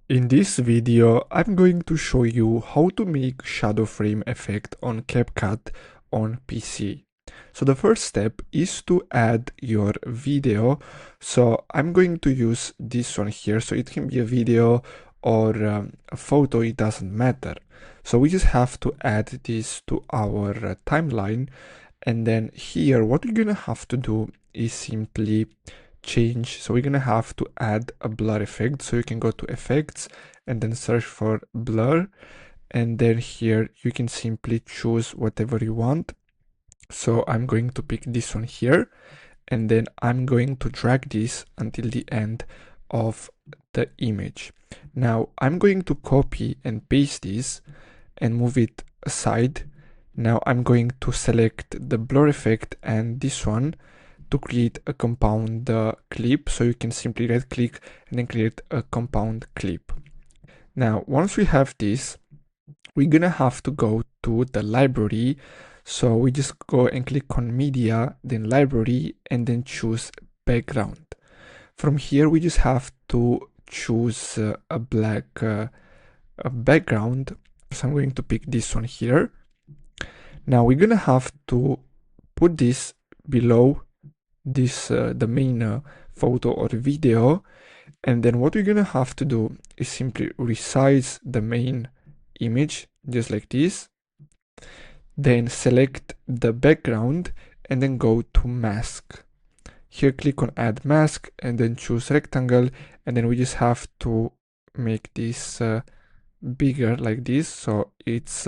In this video, I'm going to show you how to make shadow frame effect on CapCut on PC. So the first step is to add your video. So I'm going to use this one here. So it can be a video or a photo, it doesn't matter. So we just have to add this to our timeline. And then here, what we're gonna have to do is simply change. So we're gonna have to add a blur effect. So you can go to effects and then search for blur. And then here you can simply choose whatever you want. So I'm going to pick this one here. And then I'm going to drag this until the end of the image. Now I'm going to copy and paste this and move it aside. Now I'm going to select the blur effect and this one to create a compound clip. So you can simply right click and then create a compound clip. Now, once we have this, we're gonna have to go to the library. So we just go and click on media, then library, and then choose background. From here, we just have to choose a black background. So I'm going to pick this one here. Now we're gonna have to put this below this the main photo or video, and then what we're gonna have to do is simply resize the main image just like this, then select the background and then go to mask. Here click on add mask and then choose rectangle, and then we just have to make this bigger like this, so it's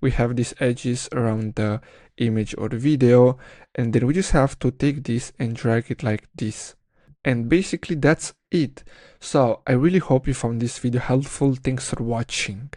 we have these edges around the image or video, and then we just have to take this and drag it like this. And basically that's it. So I really hope you found this video helpful. Thanks for watching.